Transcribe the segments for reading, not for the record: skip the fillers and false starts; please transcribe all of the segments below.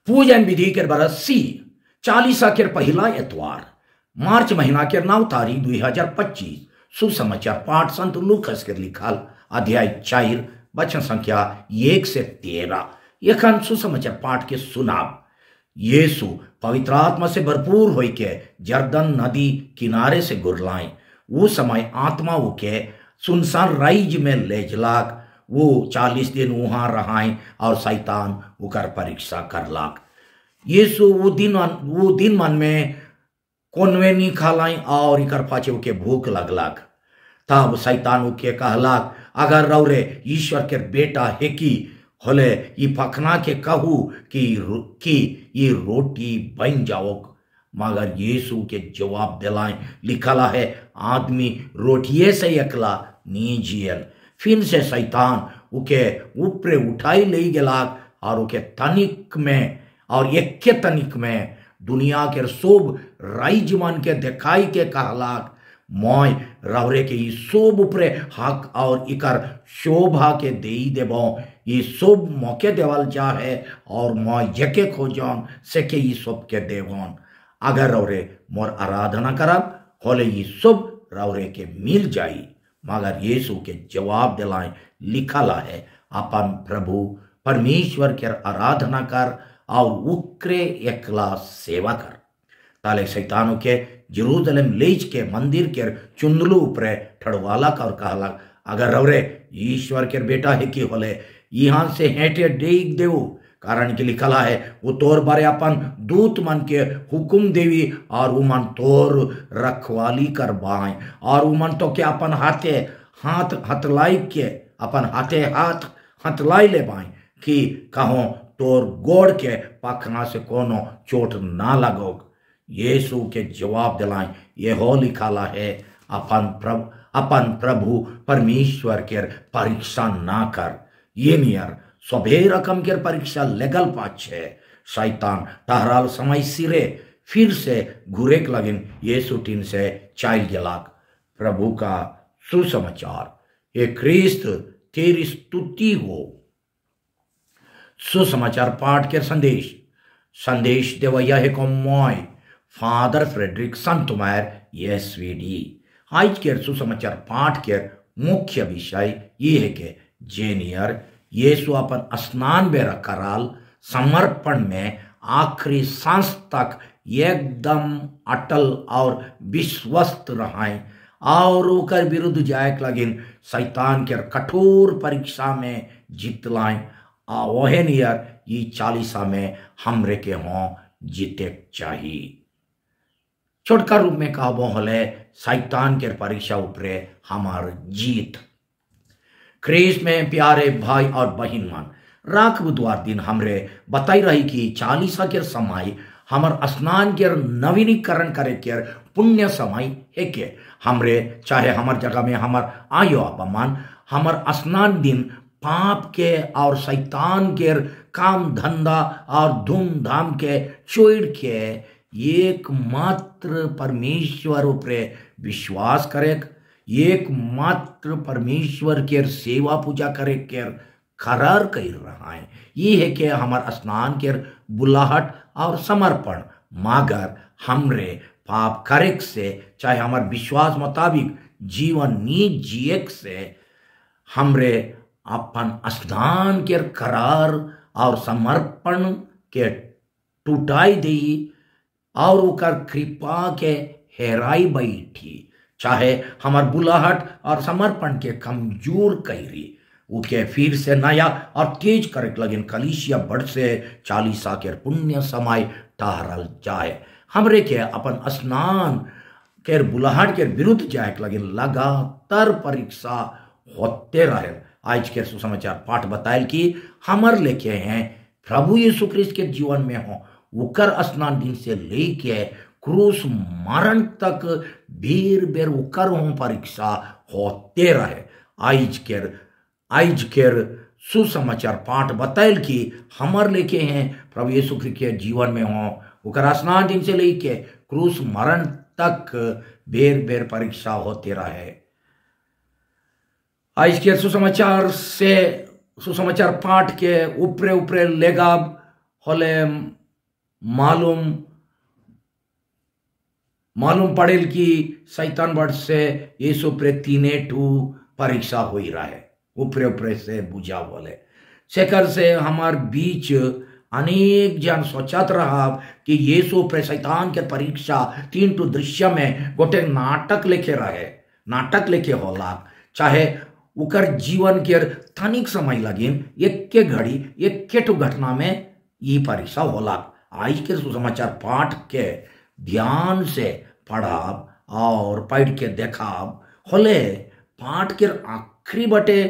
पूजन विधि के बरस सी 40 के पहिला एतवार मार्च महीना के 9 तारीख 2025 सुसमाचार पाठ संत लूकस के लिखल अध्याय 4 वचन संख्या 1 से 13। यखन सुसमाचार पाठ के सुनाब। यीशु पवित्र आत्मा से भरपूर होई के जर्दन नदी किनारे से गुरलाएं। वो समय आत्मा के सुनसान राइज में ले जलाक। वो 40 दिन वहां रहाएं और शैतान उकर परीक्षा करलाक। यीशु वो दिन मन में कोनवे नी खालाएं और इकर पाचे के भूख लगलाक। तब शैतान के कहलाक, अगर रौरे ईश्वर के बेटा है कि होले ये पखना के कहू कि ये रोटी बन जाओ। मगर यीशु के जवाब दिलाएं, लिखला है आदमी रोटिये से एकला नी जियल। फिर से शैतान उके ऊपरे उठाई ले गेलाक और उके तनिक में और एक तनिक में दुनिया के सोब राइज मन के दिखाई के कहलाक, मोय रवरे के ये सोब ऊपरे हक और इकर शोभा के दे देबो। ये सोब मौके देवल जा है और मोय जके खोजन से के ये सोब के देवन। अगर रवरे मोर आराधना करब होले ये सोब रवरे के मिल जाई। मगर यीशु के जवाब दिलाएं, लिखला है अपन प्रभु परमेश्वर के आराधना कर और उकरे एकला सेवा कर। ताले शैतानों के जेरूशलेम लेज के मंदिर के चुंदलू ऊपरे ठड़वाला का और कहला, अगर रवरे ईश्वर के बेटा है कि होले यहाँ से हेटे डेग देव। कारण के लिखला है वो तोर बारे अपन दूत मन के हुकुम देवी और उमन तोर रखवाली कर बाएं और उमन तो के अपन हाथे हाथ हथलाई के अपन हाथे हाथ हथलाई ले बाएं कि कहो तोर गोड़ के पखना से कोनो चोट ना लगोग। यीशु के जवाब दिलाएं, ये हो लिखाला है अपन प्रभु परमेश्वर के परीक्षा ना कर। ये नियर सभे रकम के परीक्षा लेगल पाछे शैतान टहराल समय सिरे फिर से घुरेक लगिन। यीशु टीन से चाइल गेलाक। प्रभु का सुसमाचार। हे ख्रिस्त तेरी स्तुति हो। सुसमाचार पाठ के संदेश देवैया है को मोय फादर फ्रेडरिक संतुमार SVD। आज के सुसमाचार पाठ के मुख्य विषय ये है कि जेनियर यीशु अपन स्नान बेरा कराल समर्पण में आखिरी सांस तक एकदम अटल और विश्वस्त रहाएं और ओकर विरुद्ध जाए लगिन शैतान के कठोर परीक्षा में जीतलाएं। वह नियर ये 40 में हमरे के हों जीते चाहिए। छोटका रूप में कहबो होले शैतान के परीक्षा ऊपरे हमार जीत। ख्रीस्त में प्यारे भाई और बहिन मन, राख बुधवार दिन हमरे बताई रही कि 40 के समय हमर स्नान के नवीनीकरण करे के पुण्य समय है के हमरे चाहे हमर जगह में हमर आयो अपमान हमर स्नान दिन पाप के और शैतान के काम धंधा और धूमधाम के छोड़ के एकमात्र परमेश्वर ऊपरे विश्वास करे, एकमात्र परमेश्वर के सेवा पूजा करे के करार कर रहा है। ये है कि हमार स्नान के बुलाहट और समर्पण मगर हमरे पाप करे से चाहे हमार विश्वास मुताबिक जीवन नी जिए से हमरे अपन स्नान के करार और समर्पण के टूटाई दी और उकर कृपा के हेराई बैठी। चाहे हमार बुलाहट और समर्पण के कमजोर कैरी उके फिर से नया और तेज करे लगिन कलीसिया बढ़ से 40 के पुण्य समय टहरल जाए। हमरे के अपन स्नान के बुलाहट के विरुद्ध जाए लगिन लगातार परीक्षा होते रहे। आज के सुसमाचार पाठ बतायल कि हमर लेके हैं प्रभु यीशु ख्रिस्त के जीवन में हो उकर स्नान दिन से लेके क्रूस मरण तक बेर उकर हो परीक्षा होते रहे। आज के सुसमाचार पाठ बतायल कि हमर लेके हैं प्रभु यीशु ख्रिस्त के जीवन में हो उकर स्नान दिन से लेके क्रूस मरण तक बेर परीक्षा होते रहे। आज के सुसमाचार पाठ के ऊपरे लेगा होले मालूम मालूम पड़ेल कि शैतान बड़ से यीशु प्रे तीने टू परीक्षा हो रहा है ऊपरे ऊपरे से बुझा बोले शेखर से हमार बीच अनेक जन सोचत रहा कि यीशु प्रे शैतान के परीक्षा 3 टू दृश्य में गोटे नाटक लेके रहे नाटक लेके होला चाहे उकर जीवन के तनिक समय लगिन एक के घड़ी एक के टू घटना में ये परीक्षा होला। आज के सुसमाचार पाठ के ध्यान से पढ़ाब और पढ़ के देखाब होले पाठ के आखिरी बटे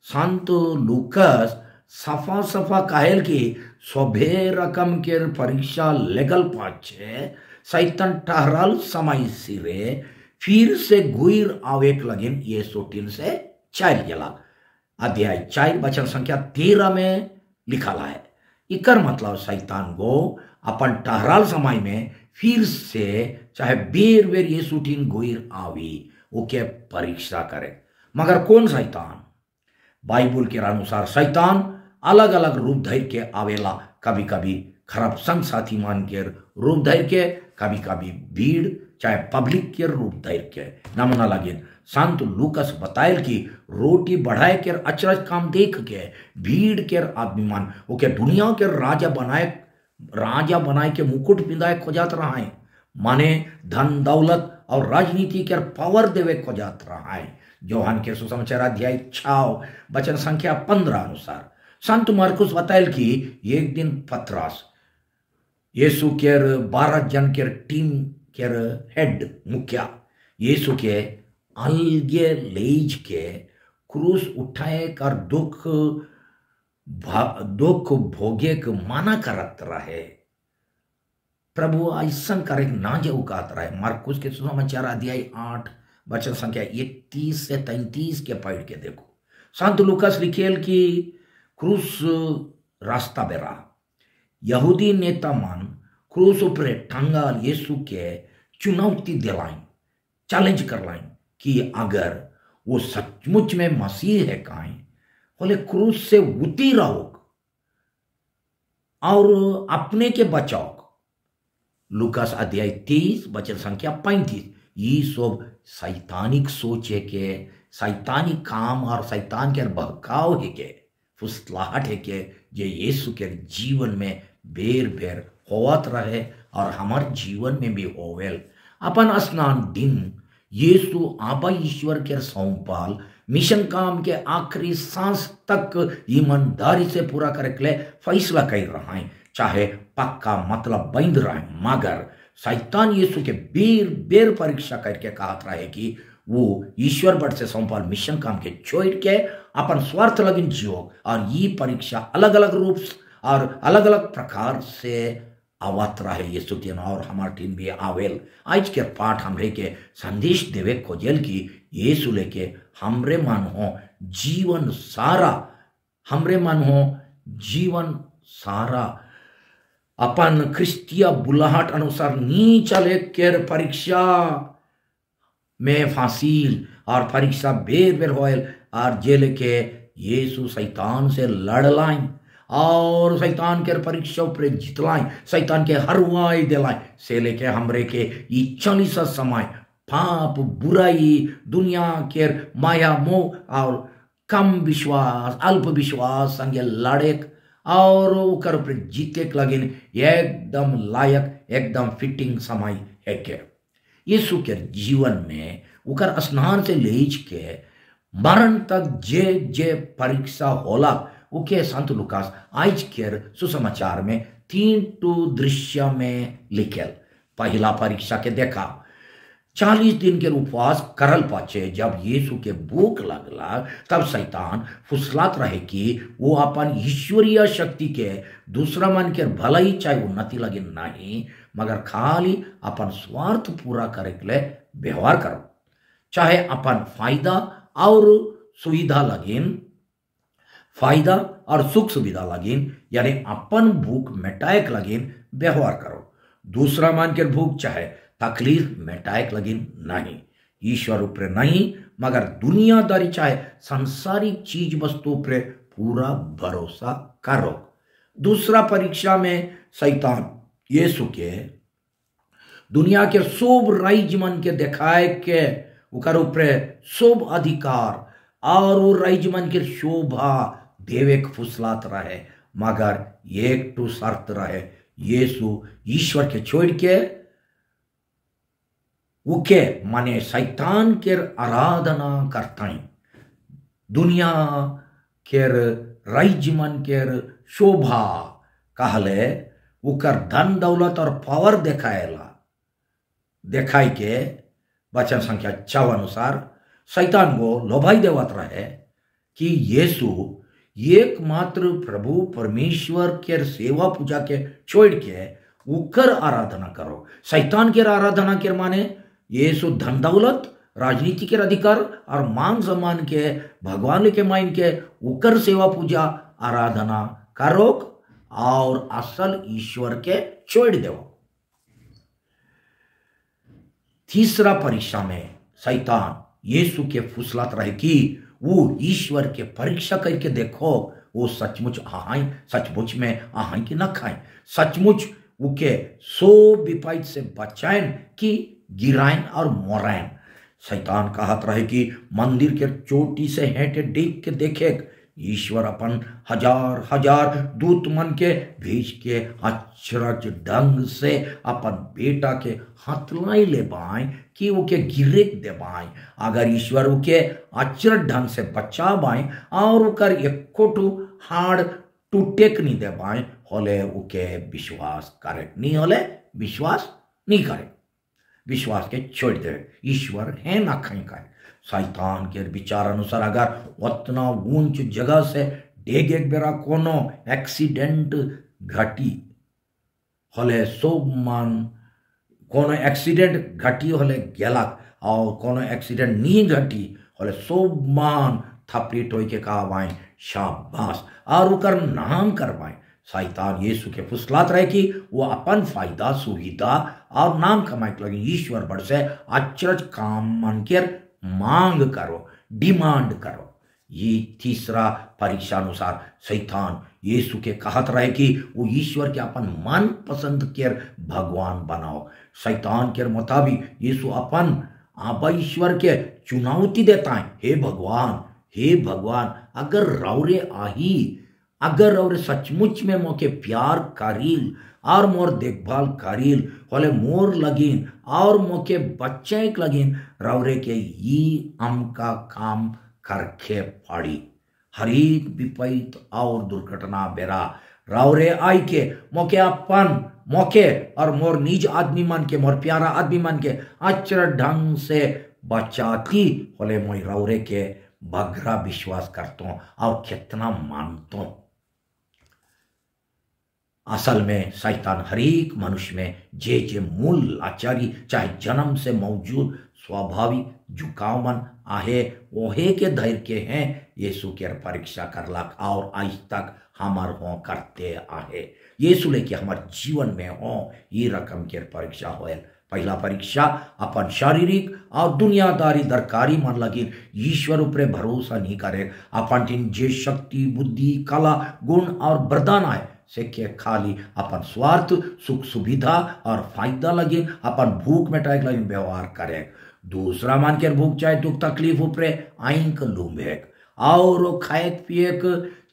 संत लूकस सफा सफा काहेल की सभे रकम के परीक्षा लेगल पाछे सैतन टहरल समय सिरे फिर से गुइर आवेक लगिन ये सोटिन से 4 जला अध्याय 4 वचन संख्या 13 में लिखा है। इकर मतलब शैतान गो अपन टहराल समय में फिर से चाहे बेर बेर ये सुटीन गुइर आवी ओके परीक्षा करे। मगर कौन शैतान? बाइबल के अनुसार शैतान अलग अलग रूप धर के आवेला, कभी कभी खराब संग साथी मान के रूप धर के, कभी कभी भीड़ चाहे पब्लिक के रूप धर के। नमूना लगिन संत लूकस बतायल कि रोटी बढ़ाए के अचरज काम देख के भीड़ के आदमी मान ओके दुनिया के राजा बनाए के मुकुट पिंदाए खोजात रहा है, माने धन दौलत और राजनीति के पावर देवे खोजात रहा है। योहान के सुसमाचार अध्याय 6 वचन संख्या 15 अनुसार संत मार्कुस बतायल कि एक दिन पतरस यीशु के 12 जन के टीम के हेड मुखिया यीशु के अलगे लेज के क्रूस उठाए कर दुख भोगे के माना करत रहे। प्रभु ऐसा करे ना जो कहत रहे। मार्कुस के सुसमाचार अध्याय 8 वचन संख्या 31 से 33 के पढ़ के देखो। संत लूकस लिखेल कि क्रूस रास्ता बेरा यहूदी नेता मन क्रूस ऊपरे टंगाल यीशु के चुनौती दिलाई, चैलेंज करलाई कि अगर वो सचमुच में मसीह है काई बोले क्रूस से उती रहो और अपने के बचाओ। लूकास अध्याय 30 वचन संख्या 35। ये सब सैतानिक सोचे के सैतानिक काम और शैतान के बहकाव है के फुसलाहट है के जे यीशु के जीवन में बेर बेर होवत रहे और हमार जीवन में भी होवेल। अपन स्नान दिन यीशु आबा ईश्वर के सौंपाल मिशन काम के आखिरी सांस तक ईमानदारी से पूरा करे के लिए फैसला कर रहा है, चाहे पक्का मतलब बंद रहे। मगर शैतान यीशु के बेर बेर परीक्षा करके कहत रहे कि वो ईश्वर बट से सौंपाल मिशन काम के छोड़ के अपन स्वार्थ लगिन जियो। और ये परीक्षा अलग अलग रूप और अलग अलग प्रकार से आवत रहे यीशु टीन और हमार टीम भी आवेल। आज के पाठ हमरे के संदेश देवे खोजेल की यीशु लेके हमरे मन हो जीवन सारा, हमरे मन हो जीवन सारा अपन क्रिस्तिया बुलाहट अनुसार नी चले के परीक्षा में फांसील और परीक्षा बेर बेर होयल और जेल के यीशु शैतान से लड़लाई और शैतान के परीक्षा पर जितलाई, शैतान के हरवाई दिलाई से लेके हमरे के ये 40 समय पाप बुराई दुनिया के माया मोह और कम विश्वास अल्प विश्वास संगे लड़े और ओकर पर जीते के लगिन एकदम लायक एकदम फिटिंग समय है के यीशु के जीवन में ओकर स्नान से लेज के मरण तक जे जे परीक्षा होला ओके संत लूकास आज के सुसमाचार में 3 टू दृश्य में लिखल। पहला परीक्षा के देखा 40 दिन के उपवास करल पाचे जब यीशु के भूख लगला तब शैतान फुसलात रहे कि वो अपन ईश्वरीय शक्ति के दूसरा मन के भलाई चाहे उन्नति लगे नहीं मगर खाली अपन स्वार्थ पूरा करे के लिए व्यवहार करो, चाहे अपन फायदा और सुविधा लगिन फायदा और सुख सुविधा लगिन यानी अपन भूख मिटाएक लगिन व्यवहार करो। दूसरा मन के भूख चाहे तकलीफ मिटाएक लगिन नहीं, ईश्वर ऊपर नहीं मगर दुनियादारी चाहे संसारिक चीज वस्तु पर पूरा भरोसा करो। दूसरा परीक्षा में शैतान यीशु के दुनिया के सब राइज मन के दिखाए के उकर ऊपर सब अधिकार और वो राइज मन के शोभा देवे के फुसलात रहे, मगर एक तो शर्त रहे, यीशु ईश्वर के छोड़ के उके माने शैतान के आराधना करताई, दुनिया के राइज मन के शोभा कहले उकर धन दौलत और पावर देखाई के वचन संख्या 6 अनुसार शैतान को लोभाई देवत रहे कि यीशु एकमात्र प्रभु परमेश्वर के सेवा पूजा के छोड़ के उकर आराधना करो। शैतान के आराधना के माने यीशु धन दौलत राजनीति के अधिकार और मान सम्मान के भगवान के माइन के उकर सेवा पूजा आराधना करो और असल ईश्वर के छोड़ दो। तीसरा परीक्षा में शैतान यीशु के फुसलात रहे कि वो ईश्वर के परीक्षा करके देखो वो सचमुच आहाई, सचमुच में आहाई कि न खाएं, सचमुच उके सो विपैत से बचाएं कि गिराएं और मोराएं। शैतान कहत रहे कि मंदिर के चोटी से हेंटे देख के देखे ईश्वर अपन हजार हजार दूत मन के भेज के अचरज ढंग से अपन बेटा के हथलाई ले बाएं कि उके गिरे दे बाएं। अगर ईश्वर उके अचरज ढंग से बचा बाएं और उकर एकोटू हाड़ टूटेक नहीं दे बाएं, होले उके विश्वास करे, नहीं होले विश्वास नहीं करे, विश्वास के छोड़ दे, ईश्वर है ना कहीं का। शैतान के विचार अनुसार अगर उतना ऊंच जगह से डेग एक बेरा कोनो एक्सीडेंट घटी होले सोब मान, कोनो एक्सीडेंट घटी होले गेलक और कोनो एक्सीडेंट नहीं घटी होले सोब मान थपड़ी टोई के कहवाएं शाबाश और उकर नाम करवाएं। शैतान यीशु के फुसलात रहे कि वो अपन फायदा सुविधा और नाम कमाए लगे ईश्वर बड़ से अचरज काम मन के मांग करो, डिमांड करो। ये तीसरा परीक्षा अनुसार शैतान यीशु के कहत रहे कि वो ईश्वर के अपन मन पसंद के भगवान बनाओ। शैतान के मुताबिक यीशु अपन आबा ईश्वर के चुनौती देता है, हे भगवान अगर रौरे आही, अगर और सचमुच में मोके प्यार करील और मोर देखभाल करील होले मोर लगिन और मोके बच्चे लगिन रौरे के ये अम का काम करके पड़ी। हरीक विपैत और दुर्घटना बेरा रौरे आई के मोके और मोर निज आदमी मन के, मोर प्यारा आदमी मन के अचरज ढंग से बचाती होले मोई रौरे के बगरा विश्वास करतो और कितना मानतो। असल में शैतान हरेक मनुष्य में जे मूल लाचारी चाहे जन्म से मौजूद स्वाभाविक झुकाव मन आहे ओहे के धैर्य के हैं यीशु के परीक्षा करलक और आज तक हमार हो करते आहे। यीशु लेके हमार जीवन में हो ये रकम के परीक्षा होयल। पहला परीक्षा अपन शारीरिक और दुनियादारी दरकारी मन लगी ईश्वर ऊपर भरोसा नहीं करे, अपन जे शक्ति बुद्धि कला गुण और वरदान आए से के खाली अपन स्वार्थ सुख सुविधा और फायदा लगे अपन भूख मिटाए लगे व्यवहार करे। दूसरा मान के भूख चाहे दुख तकलीफ ऊपरे आइंक लूमेक और खाए पिए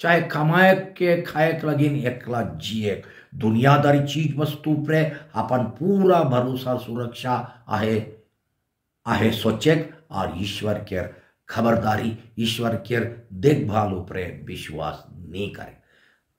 चाहे कमाए के खाए लगिन एकला जिए दुनियादारी चीज वस्तु पे अपन पूरा भरोसा सुरक्षा आहे सोचेक और ईश्वर के खबरदारी ईश्वर के देखभाल ऊपरे विश्वास नहीं करे।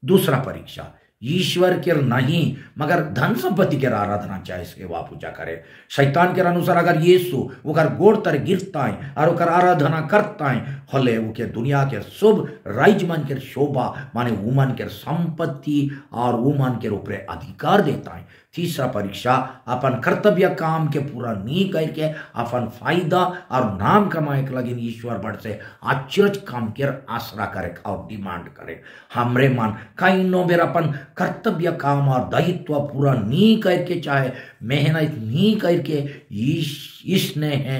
दूसरा परीक्षा ईश्वर के नहीं मगर धन संपत्ति के आराधना चाहे सेवा पूजा करे। शैतान के अनुसार अगर यीशु ओकर गोड़ तर गिरता है और ओकर आराधना करता है होले उके दुनिया के शुभ राइज मन के शोभा माने वुमन के संपत्ति और वुमन के ऊपर अधिकार देता है। तीसरा परीक्षा अपन कर्तव्य काम के पूरा नहीं करके अपन फायदा और नाम कमाए के लगे ईश्वर बड़ से आश्चर्य काम के आसरा करे और डिमांड करे। हमरे मन कई नो बेर अपन कर्तव्य काम और दायित्व पूरा नहीं करके चाहे मेहनत नहीं करके इसने है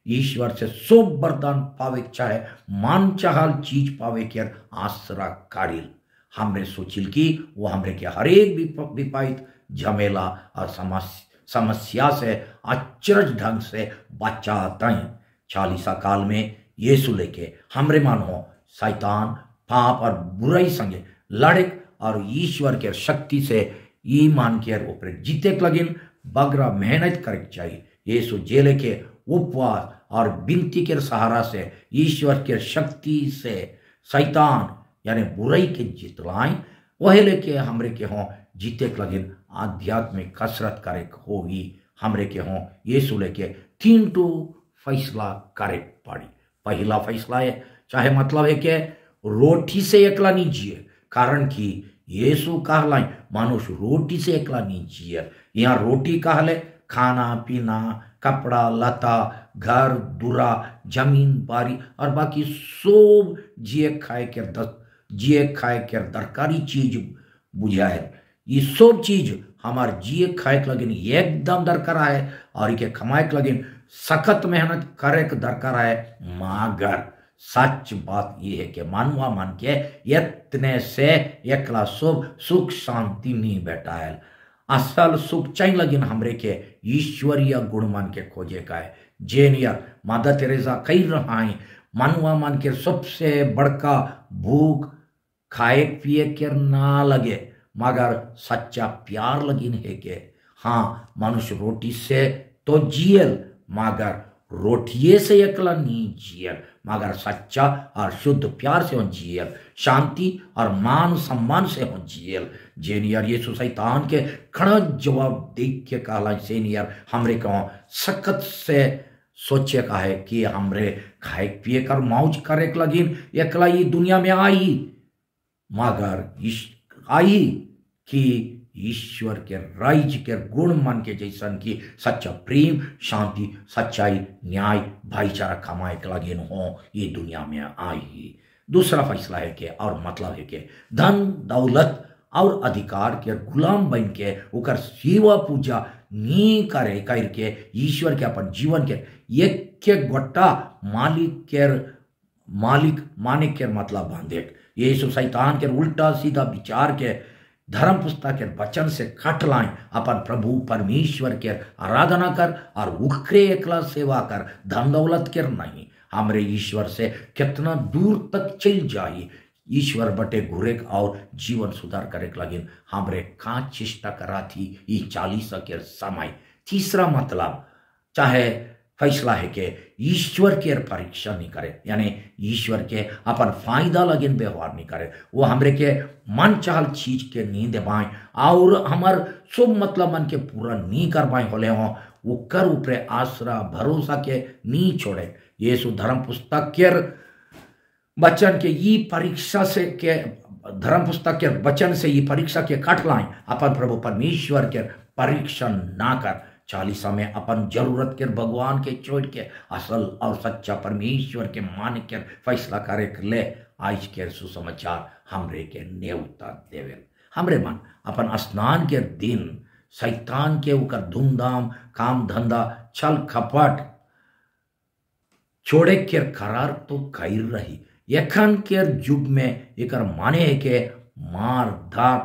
ईश्वर से शुभ वरदान पावे चाहे मान चाहल चीज पावे के आसरा कारिल। हमरे सोचिल की वो हमरे के हरेक विपाइत झमेला और समस्या से अचरज ढंग से बचाता है। 40 काल में यीशु लेके हमरे मानो शैतान पाप और बुराई संगे लड़े और ईश्वर के शक्ति से ईमान के ऊपर जीते लगिन बगरा मेहनत करे चाहिए। यीशु जेल के उपवास और विनती के सहारा से ईश्वर के शक्ति से शैतान यानी बुराई के जितलाएं वह लेके हमरे के हों जीते लगिन आध्यात्मिक कसरत करे होगी। हमरे के हों यीशु लेके 3 फैसला करे पड़ी। पहला फैसला है चाहे मतलब है कि रोटी से एकला नहीं जिए, कारण कि यीशु कहलाए मानुष रोटी से एकला नहीं जिए। यहाँ रोटी कहले खाना पीना कपड़ा लता घर दुरा जमीन बारी और बाकी सब जिए खाए के दरकारी चीज बुझाए। ये सब चीज हमार जिए खाए के लगिन एकदम दरकार है और इके कमाए के लगिन सख्त मेहनत करे के दरकार है। मगर सच बात ये है कि मानवा मन के इतने से एकला सब सुख शांति नहीं बैठा है। असल सुख चाहिए लगिन हमरे के ईश्वरीय गुण मन के खोजे का है। जेनियर मदर तेरेसा कही रहा है मानवा मन के सबसे बड़का भूख खाए पिए के ना लगे मगर सच्चा प्यार लगिन है के हाँ मनुष्य रोटी से तो जियल मगर रोटिये से एकला नहीं जियल मगर सच्चा और शुद्ध प्यार से हो जियल शांति और मान सम्मान से हो जियल। जेनियर यीशु शैतान के खड़ा जवाब देख के कहला सेनियर हमरे कहो सख्त से सोचे का है कि हमरे खाए पिए कर मौज करे लगिन एकला ये दुनिया में आई मगर आई कि ईश्वर के राज्य के गुण मन के जैसन की सच्चा प्रेम शांति सच्चाई न्याय भाईचारा कमाए के लगिन हो ये दुनिया में आई। दूसरा फैसला है कि और मतलब है कि धन दौलत और अधिकार के गुलाम बन के उकर सेवा पूजा नी करे करके ईश्वर के अपन जीवन के एक गोटा मालिक माने के मतलब बांधे। यीशु शैतान के उल्टा सीधा विचार के धर्म पुस्तक के वचन से कट लाएं अपन प्रभु परमेश्वर के आराधना कर और उखरे एकला सेवा कर धन दौलत के नहीं। हमरे ईश्वर से कितना दूर तक चल जाए ईश्वर बटे घुरे और जीवन सुधार करे लगिन हमरे का चेष्टा करा थी ये 40 के समय। तीसरा मतलब चाहे फैसला है कि ईश्वर के परीक्षा नहीं करे यानी ईश्वर के अपन फायदा लगिन व्यवहार नहीं करे वो हमरे के मन चाहल चीज के नहीं देवाएं और हमार सब मतलब मन के पूरा नहीं कर पाए होले हो वो कर ऊपरे आसरा भरोसा के नहीं छोड़े। यीशु धर्म पुस्तक के वचन के ये परीक्षा से के धर्म पुस्तक के वचन से ये परीक्षा के कट लाएं अपन प्रभु परमेश्वर के परीक्षा ना कर 40 में अपन जरूरत के भगवान के छोड़ के असल और सच्चा परमेश्वर के मान के फैसला करे ले आज के सुसमाचार हमरे के नेवता देवे। हमरे मन अपन स्नान के दिन शैतान के उकर धूमधाम काम धंधा छल खपट छोड़े के करार तो कर रही। यखन के युग में एक माने है के मार धार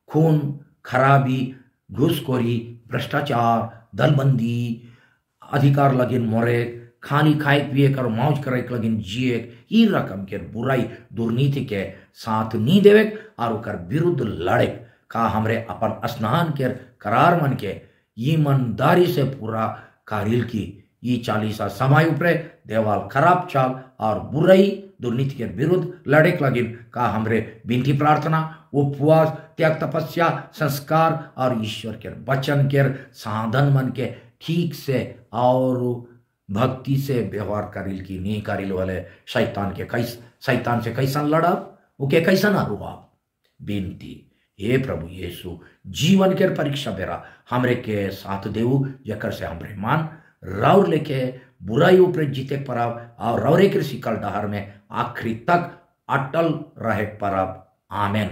खून खराबी घूसखोरी भ्रष्टाचार दलबंदी अधिकार लगिन मोरे खाली खाए पिए कर मौज करे लगिन जिए ई रकम के बुराई दुर्नीति के साथ नी देवे और ओकर विरुद्ध लड़े का हमरे अपन स्नान के करार मन के ईमानदारी से पूरा कारिल की ये 40 समय ऊपरे देवाल खराब चाल और बुराई दुर्नीति के विरुद्ध लड़े लगिन का हमरे विनती प्रार्थना उपवास त्याग तपस्या संस्कार और ईश्वर के वचन के साधन मन के ठीक से और भक्ति से व्यवहार करिल की नहीं करिल वाले शैतान से कैसन लड़ब ओके कैसन हरू विनती हे प्रभु यीशु जीवन के परीक्षा बेरा हमरे के साथ देऊ जकर से हमरे मान रौर लेके बुराई ऊपर जीते परब और रौरे के सिकल डहर में आखिरी तक अटल रहे परब। आमेन।